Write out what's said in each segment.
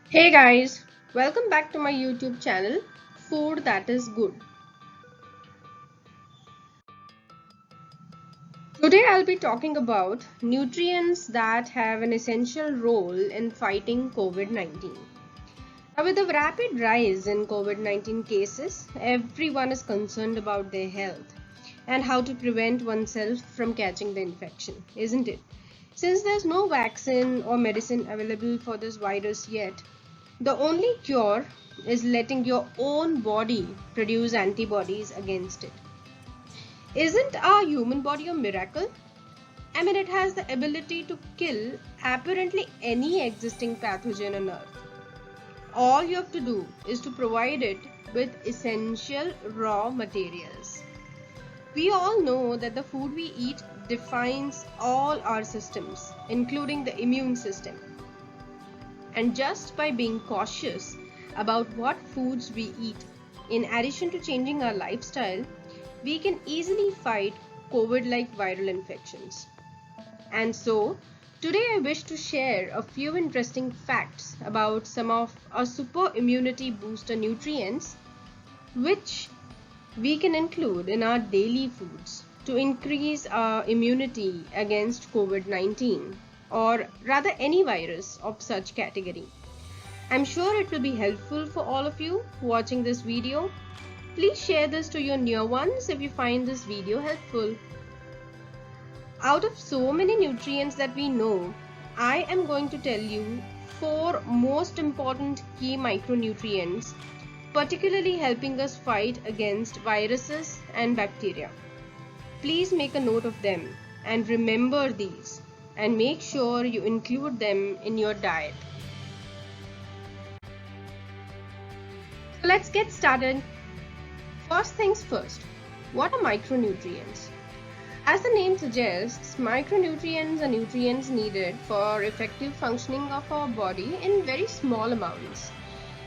Hey guys, welcome back to my YouTube channel, Food That Is Good. Today I'll be talking about nutrients that have an essential role in fighting COVID-19. Now, with the rapid rise in COVID-19 cases, everyone is concerned about their health and how to prevent oneself from catching the infection, isn't it? Since there's no vaccine or medicine available for this virus yet, the only cure is letting your own body produce antibodies against it. Isn't our human body a miracle? I mean, it has the ability to kill apparently any existing pathogen on Earth. All you have to do is to provide it with essential raw materials. We all know that the food we eat defines all our systems, including the immune system. And just by being cautious about what foods we eat, in addition to changing our lifestyle, we can easily fight COVID-like viral infections. And so, today I wish to share a few interesting facts about some of our super immunity booster nutrients which we can include in our daily foods to increase our immunity against COVID-19 or rather any virus of such category. I'm sure it will be helpful for all of you watching this video. Please share this to your near ones if you find this video helpful. Out of so many nutrients that we know, I am going to tell you 4 most important key micronutrients, particularly helping us fight against viruses and bacteria. Please make a note of them and remember these and make sure you include them in your diet. So let's get started. First things first, what are micronutrients? As the name suggests, micronutrients are nutrients needed for effective functioning of our body in very small amounts,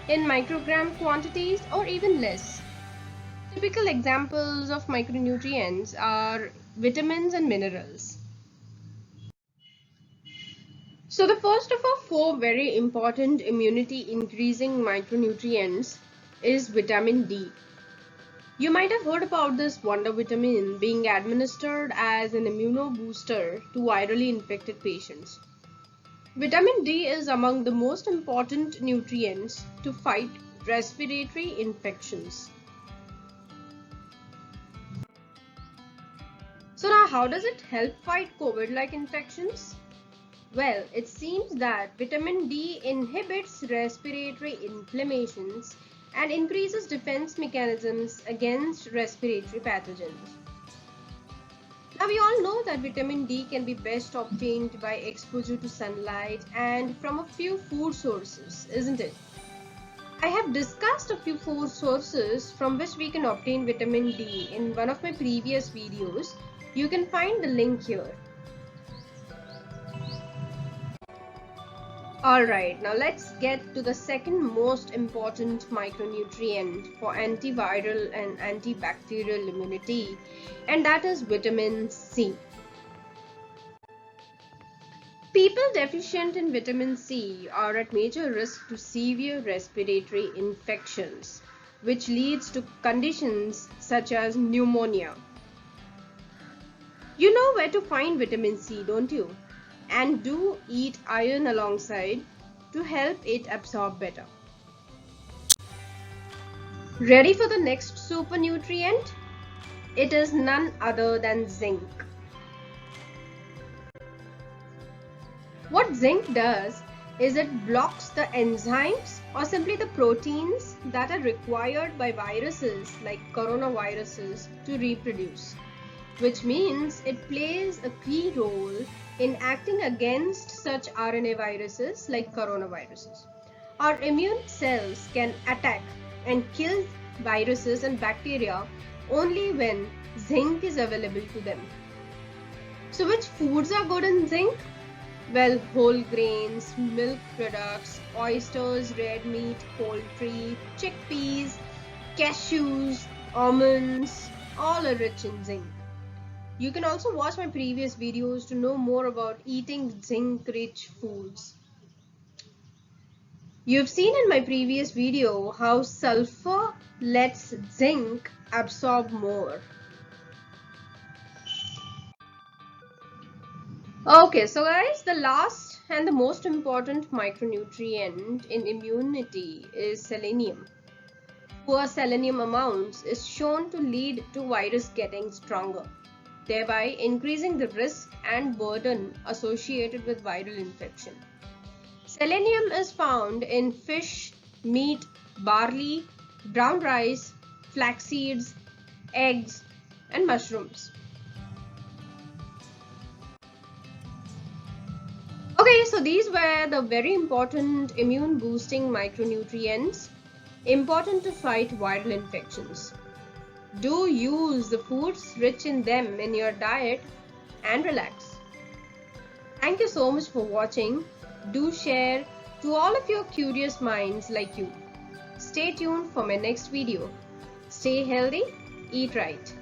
in microgram quantities or even less. Typical examples of micronutrients are vitamins and minerals. So the first of our 4 very important immunity increasing micronutrients is vitamin D. You might have heard about this wonder vitamin being administered as an immunobooster to virally infected patients. Vitamin D is among the most important nutrients to fight respiratory infections. So now how does it help fight COVID-like infections? Well, it seems that vitamin D inhibits respiratory inflammations and increases defense mechanisms against respiratory pathogens. Now we all know that vitamin D can be best obtained by exposure to sunlight and from a few food sources, isn't it? I have discussed a few food sources from which we can obtain vitamin D in one of my previous videos. You can find the link here. Alright, now let's get to the second most important micronutrient for antiviral and antibacterial immunity, and that is vitamin C. People deficient in vitamin C are at major risk to severe respiratory infections, which leads to conditions such as pneumonia. You know where to find vitamin C, don't you? And do eat iron alongside to help it absorb better. Ready for the next super nutrient? It is none other than zinc. What zinc does is it blocks the enzymes or simply the proteins that are required by viruses like coronaviruses to reproduce, which means it plays a key role in acting against such RNA viruses like coronaviruses. Our immune cells can attack and kill viruses and bacteria only when zinc is available to them. So which foods are good in zinc? Well, whole grains, milk products, oysters, red meat, poultry, chickpeas, cashews, almonds, all are rich in zinc. You can also watch my previous videos to know more about eating zinc-rich foods. You've seen in my previous video how sulfur lets zinc absorb more. Okay, so guys, the last and the most important micronutrient in immunity is selenium. Poor selenium amounts is shown to lead to virus getting stronger, thereby increasing the risk and burden associated with viral infection. Selenium is found in fish, meat, barley, brown rice, flax seeds, eggs, and mushrooms. Okay, so these were the very important immune boosting micronutrients important to fight viral infections. Do use the foods rich in them in your diet and relax. Thank you so much for watching. Do share to all of your curious minds like you. Stay tuned for my next video. Stay healthy, eat right.